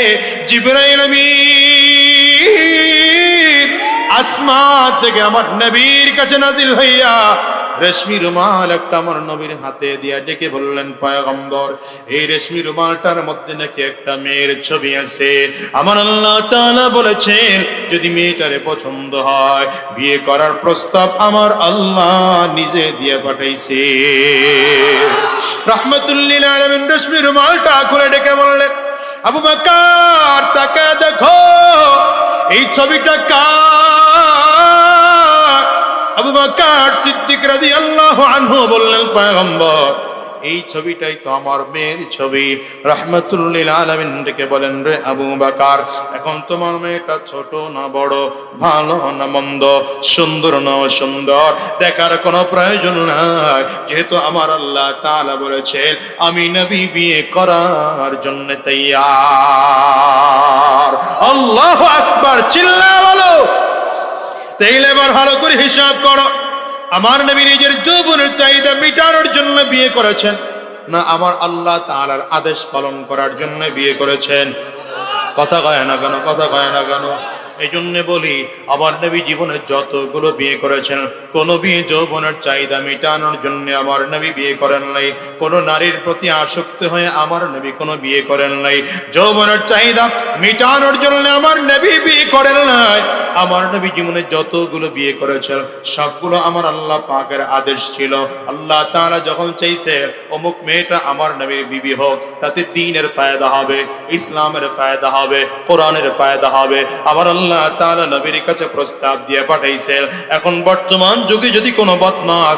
A: জিবরাইল আমিন আসমান থেকে আমার নবীর কাছে নাজিল হইয়া রেশমি রুমাল একটা আমার নবীর হাতে দিয়া ডেকে বললেন, পয়গম্বর এই রেশমি রুমালটার মধ্যে নাকি একটা মেয়ের ছবি আছে। আমার আল্লাহ তাআলা বলেছেন যদি মেয়েটারে পছন্দ হয় বিয়ে করার প্রস্তাব আমার আল্লাহ নিজে দিয়ে পাঠাইছে। রাহমাতুল লিল আলামিন রেশমি রুমালটা খুলে ডেকে বললেন, আবু বকর তাকে দেখো এই ছবিটা কার? আবু বকর সিদ্দিক রাদিয়াল্লাহু আনহু বললেন, পয়গম্বর এই ছবিটাই তো আমার মেয়ের ছবি। রাহমাতুল লিল আলামিন ডেকে বলেন, রে আবু বকর এখন তোমার মেয়েটা ছোট না বড়, ভালো না মন্দ, সুন্দর না অসুন্দর দেখার কোনো প্রয়োজন নাই, যেহেতু আমার আল্লাহ তাআলা বলেছেন আমি নবী বিয়ে করার জন্য তৈয়ার। আল্লাহু আকবার, চিল্লা বলো। তাইলে এবার ভালো করে হিসাব করো, আমার নবী নিজের যৌবনের চাহিদা মিটানোর জন্য বিয়ে করেছেন না আমার আল্লাহ তাআলার আদেশ পালন করার জন্য বিয়ে করেছেন? কথা কয় না কেন? কথা কয় না কেন? এই জন্য বলি আমার নবী জীবনে যতগুলো বিয়ে করেছেন কোন বিয়ে যৌবনের চাহিদা মেটানোর জন্য আমার নবী বিয়ে করেন নাই। কোন নারীর প্রতি আসক্ত হয়ে আমার নবী কোনো বিয়ে করেন নাই। যৌবনের চাহিদা মেটানোর জন্য আমার নবী বিয়ে করেন নাই। আমার নবী জীবনে যতগুলো বিয়ে করেছেন সবগুলো আমার আল্লাহ পাকের আদেশ ছিল। আল্লাহ তাআলা যখন চাইছে অমুক মেয়েটা আমার নবীর বিবি হোক, তাতে দ্বীনের ফায়দা হবে, ইসলামের ফায়দা হবে, কোরআনের ফায়দা হবে। আবার আল্লাহ তাআলা নবীর কাছে প্রস্তাব দিয়ে পাঠাইছেন। এখন বর্তমান যুগে যদি কোনো বদমাশ,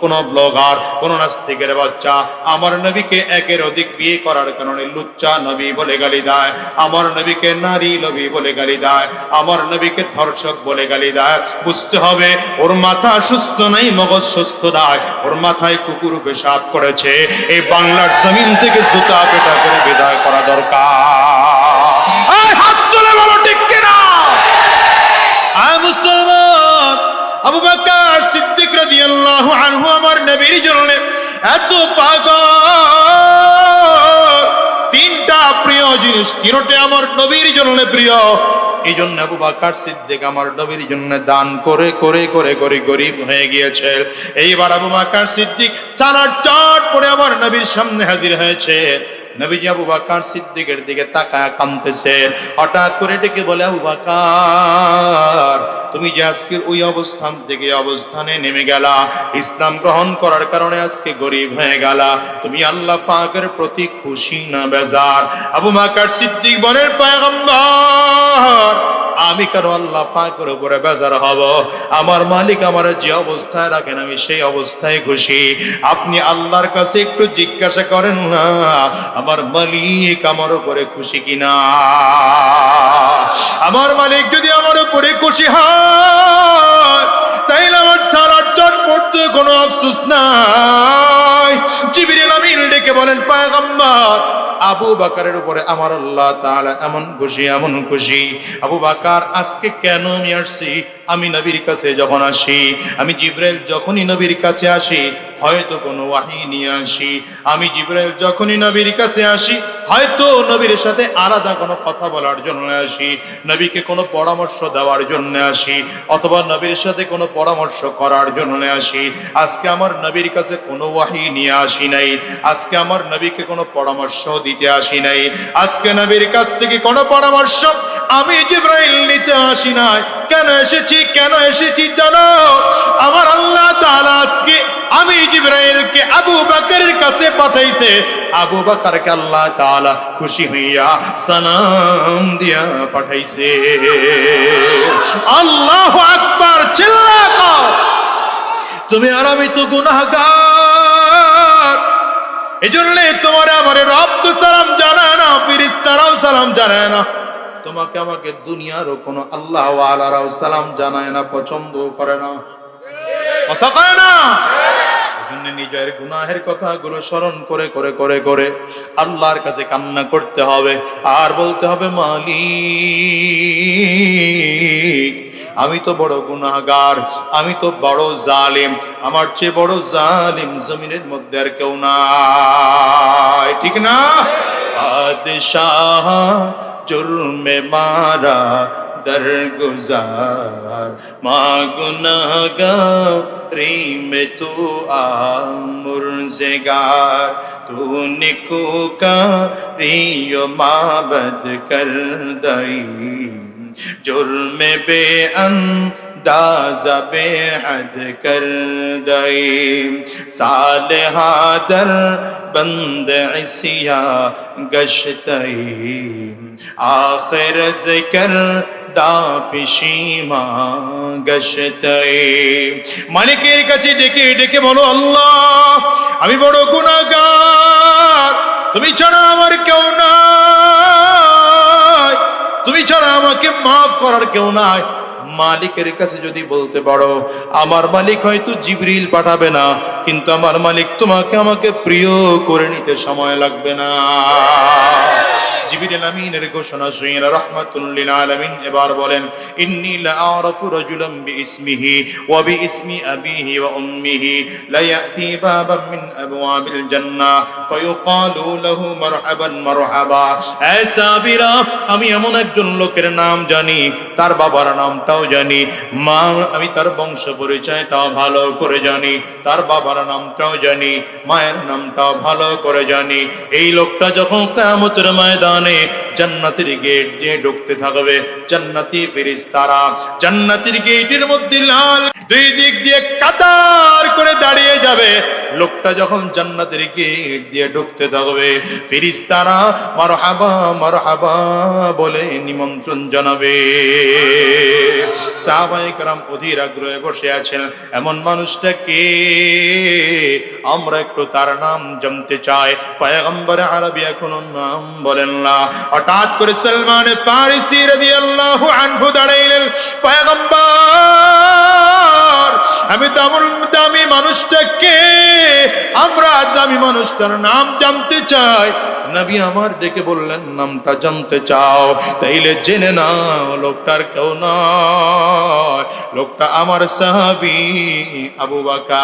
A: কোন ব্লগার, কোন নাস্তিকের বাচ্চা আমার নবীকে একের অধিক বিয়ে করার কারণে লুচ্চা নবী বলে গালি দেয়, আমার নবীকে নারী নবী বলে গালি দেয়, আমার নবীকে ধর্ষক বলে গালি দেয়, বুঝতে হবে ওর মাথা সুস্থ নাই, মগজ সুস্থ নাই, ওর মাথায় কুকুর পেশাব করেছে। এই বাংলার জমিন থেকে জুতা পেটা করে বিদায় করা দরকার। হাত তুলে বলো ঠিক কিনা? মুসলমান, আবু বকর সিদ্দিক রাদিয়াল্লাহু আনহু আমার নবীর জন্য এত পাগল, তিনটা প্রিয় জিনিস, তিনটে আমার নবীর জন্য প্রিয়। এই জন্য আবু বকর সিদ্দিক আমার নবীর জন্য দান করে করে করে করে গরিব হয়ে গিয়েছে। এইবার আবু বকর সিদ্দিক চানার চাট পরে আমার নবীর সামনে হাজির হয়েছে। নবীজি আবু বকর সিদ্দিকের দিকে তাকায় কাঁদতেছে। হঠাৎ করে ডেকে বলে, আবু বকর তুমি যে আজকের ওই অবস্থান থেকে অবস্থানে নেমে গেলা, ইসলাম গ্রহণ করার কারণে আজকে গরিব হয়ে গেলা, তুমি আল্লাহ পাকের প্রতি খুশি না বেজার? আবু বকর সিদ্দিক বলেন, পয়গম্বর আমি কেন আল্লাহ পাকের উপরে বেজার হব? আমার মালিক আমার যে অবস্থায় রাখেন আমি সেই অবস্থায় খুশি। আপনি আল্লাহর কাছে একটু জিজ্ঞাসা করেন না আমার মালিক আমার উপরে খুশি কিনা। আমার মালিক যদি আমার উপরে খুশি হয় তাইলে আমার ছাড়ার চট পড়তে কোনো আফসোস নাই। জিবরিল আমিন ডেকে বলেন, পয়গম্বর আবু বকরের উপরে আমার আল্লাহ তাআলা এমন খুশি, এমন খুশি। আবু বকর আজকে কেন আমি আসছি? আমি নবীর কাছে যখন আসি, আমি জিবরাইল যখনই নবীর কাছে আসি হয়তো কোনো ওয়াহী নিয়ে আসি। আমি জিবরাইল যখনই নবীর কাছে আসি হয়তো নবীর সাথে আলাদা কোনো কথা বলার জন্য আসি, নবীকে কোনো পরামর্শ দেওয়ার জন্য আসি, অথবা নবীর সাথে কোনো পরামর্শ করার জন্য আসি। আজকে আমার নবীর কাছে কোনো ওয়াহী নিয়ে আসি নাই, আজকে আমার নবীকে কোনো পরামর্শ দিতে আসি নাই, আজকে নবীর কাছ থেকে কোনো পরামর্শ আমি জিবরাইল নিতে আসি নাই। কেন এসেছি জানো? আমার আল্লাহ তাআলা আজকে আমি জিবরাইলকে আবু বকরের কাছে পাঠাইছে। আবু বকরকে আল্লাহ তাআলা খুশি হইয়া সালাম দিয়া পাঠাইছে। আল্লাহু আকবার, চিল্লা কও। তুমি আর আমি তো গুনাহগার, এজন্য তোমার আমার রব তো সালাম জানায় না, ফেরেশতারাও সালাম জানায় না, তোমাকে আমাকে দুনিয়ারও কোনো আল্লাহ ওয়ালারাও সালাম জানায় না, পছন্দ করে না। কথা কয় না? আপনি নিজের গুনাহের কথাগুলো স্মরণ করে করে করে করে আল্লাহর কাছে কান্না করতে হবে আর বলতে হবে, মালিক আমি তো বড় গুনাহগার, আমি তো বড় জালিম, আমার চেয়ে বড় জালিম জমিনের মধ্যে আর কেউ নাই, ঠিক না? বাদশাহ জুলমে মারা दरगुजार माँ गुनाहगारी में तू आ मुर्ज़गार तूने कुकारी यो माबद कर दई जुर्म बेअंदाज़ा बेहद कर दई सालिहा दर बंद इसिया गश्तई आखिर ज़िक्र দা পিশিমা গশতয়ে। মালিকের কাছে ডেকে ডেকে বলো, আল্লাহ আমি বড় গুনাহগার, তুমি ছাড়া আমার কেউ নাই, তুমি ছাড়া আমাকে মাফ করার কেউ নাই। মালিকের কাছে যদি বলতে পারো, আমার মালিক হয়তো জিবরিল পাঠাবে না, কিন্তু আমার মালিক তোমাকে আমাকে প্রিয় করে নিতে সময় লাগবে না। জিবরিল আমিনের ঘোষণা শুনে রাহমাতুল লিল আলামিন এবার বলেন, ইন্নী লা আরাফু রাজুলান বিইসমিহি ওয়া বিইসমি আবিহি ওয়া উম্মিহি লা ইয়াতি বাবান মিন আবওয়াবিল জান্নাহ ফায়ুকালু লাহু মারহাবান মারহাবা। এ সাবিরা, আমি এমন একজন লোকের নাম জানি, তার বাবার নামটাও জানি, মা আমি তার বংশ পরিচয়টাও ভালো করে জানি, তার বাবার নামটাও জানি, মায়ের নামটাও ভালো করে জানি। এই লোকটা যখন কিয়ামতের ময়দানে জান্নাতের গেট দিয়ে ঢুকতে থাকবে, জান্নাতি ফেরেশতারা জান্নাতের গেটের মধ্যে লাল দুই দিক দিয়ে কাতার করে দাঁড়িয়ে যাবে। লোকটা যখন জান্নাতের গেট দিয়ে ঢুকতে থাকবে, ফেরেশতারা মারহাবা মারহাবা বলে নিমন্ত্রণ জানাবে। সাহাবায়ে কেরাম অধীর আগ্রহে বসে আছেন, এমন মানুষটা কে? আমরা একটু তার নাম জানতে চাই। পয়গম্বর আরবি এখনো নাম বলেন না। হঠাৎ করে সালমান ফারিসি রাদিয়াল্লাহু আনহু দাঁড়াইলেন, পয়গম্বর আমি দামি মানুষটা কে? আমরা দামি মানুষটার নাম জানতে চাই। নবী আমার ডেকে বললেন, নামটা জানতে চাও? তাইলে জেনে নাও, লোকটার কেউ নয়, লোকটা আমার সাহাবী আবু বকর।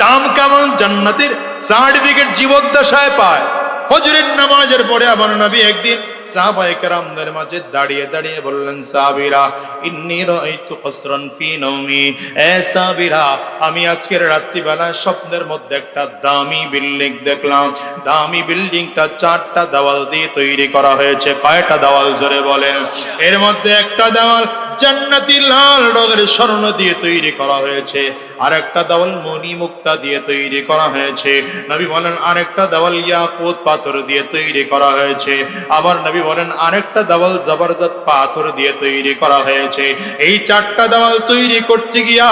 A: দাম কেমন? জান্নাতের সার্টিফিকেট জীবদ্দশায় পায়। ফজরের নামাজের পরে আমার নবী একদিন সাহাবায়ে কেরামদের মাঝে দাঁড়িয়ে দাঁড়িয়ে বললেন, সাহাবীরা ইন্নী রাআইতু কসরান ফি নাওমি। এ সাহাবীরা, আমি আজকের রাত্রিবেলা স্বপ্নের মধ্যে একটা দামি বিল্ডিং দেখলাম। দামি বিল্ডিংটা 4টা দেওয়াল দিয়ে তৈরি করা হয়েছে। কয়টা দেওয়াল জোরে বলেন? এর মধ্যে একটা দেওয়াল জান্নাতি লাল রঙের স্বর্ণ দিয়ে তৈরি করা হয়েছে, আরেকটা দেওয়াল মণি মুক্তা দিয়ে তৈরি করা হয়েছে। নবী বলেন আরেকটা দেওয়াল ইয়াকুত পাথর দিয়ে তৈরি করা হয়েছে। আবার নবী বলেন আরেকটা দেওয়াল জবরদস্ত পাথর দিয়ে তৈরি করা হয়েছে। এই 4টা দেওয়াল তৈরি করতে গিয়া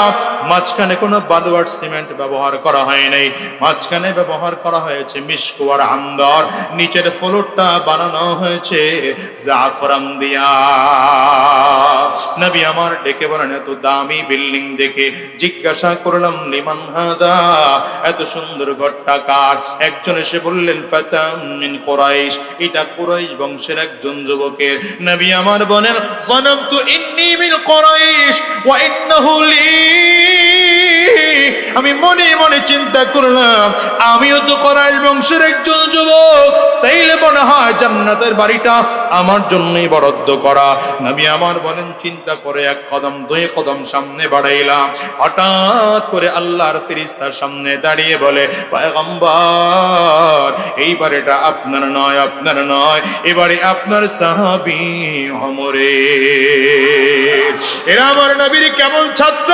A: মাঝখানে কোনো বালু আর সিমেন্ট ব্যবহার করা হয় নাই, মাঝখানে ব্যবহার করা হয়েছে মিশক আর আম্বর। নিচের ফ্লোরটা বানানো হয়েছে জাফরান দিয়া। নবী আমার ডেকে বলেন, এত দামি বিল্ডিং দেখে জিজ্ঞাসা করলাম, লিমান হাদা, এত সুন্দর ঘরটা কার? একজন এসে বললেন, ফাতাম মিন কুরাইশ, এটা কুরাইশ বংশের একজন যুবকের। নবী আমার বলেন, জানামতু ইন্নী মিন কুরাইশ ওয়া ইন্নাহু লি। আমি মনে মনে চিন্তা করলাম, আমিও তো কুরাইশ বংশের একজন যুবক, তাইলে মনে হয় জান্নাতের বাড়িটা আমার জন্যই বরাদ্দ করা। নবী আমার বলেন, চিন্তা করে 1 কদম 2 কদম সামনে বাড়াইলাম। হঠাৎ করে আল্লাহর ফেরেশতার সামনে দাঁড়িয়ে বলে, পয়গম্বর এই বাড়িটা আপনার নয়, আপনার নয়, এবারে আপনার সাহাবী ওমরের। এরা আমার নবীর কেমন ছাত্র,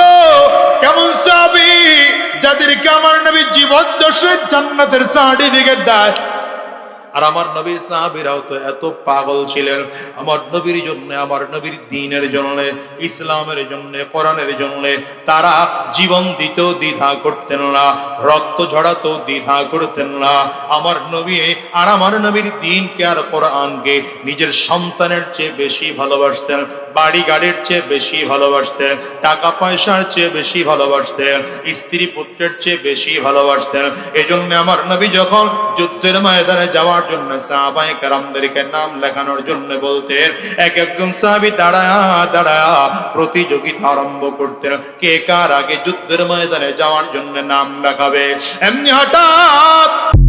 A: কেমন সাহাবী, যাদেরকে আমার নবী জীবদ্দশায় জান্নাতের সার্টিফিকেট দেয়। আর আমার নবীর সাহাবীরাও তো এত পাগল ছিলেন আমার নবীর জন্য, আমার নবীর দ্বীনের জন্য, ইসলামের জন্য, কোরআনের জন্য তারা জীবন দিতেও দ্বিধা করতেন না, রক্ত ঝরাতেও দ্বিধা করতেন না। আমার নবী আর আমার নবীর দ্বীনকে আর কোরআনকে নিজের সন্তানের চেয়ে বেশি ভালোবাসতেন, বাড়ি গাড়ির চেয়ে বেশি ভালোবাসতেন, টাকা পয়সার চেয়ে বেশি ভালোবাসতেন, স্ত্রী পুত্রের চেয়ে বেশি ভালোবাসতেন। এজন্য আমার নবী যখন যুদ্ধের ময়দানে যাওয়ার জন্য সাহাবায়ে কেরামদেরকে নাম লেখানোর জন্য বলতেন, এক একজন সাহাবী দাঁড়ায়া দাঁড়ায়া প্রতিযোগিতা আরম্ভ করতেন, কে কার আগে যুদ্ধের ময়দানে যাওয়ার জন্য নাম লেখাবে। এমনি হঠাৎ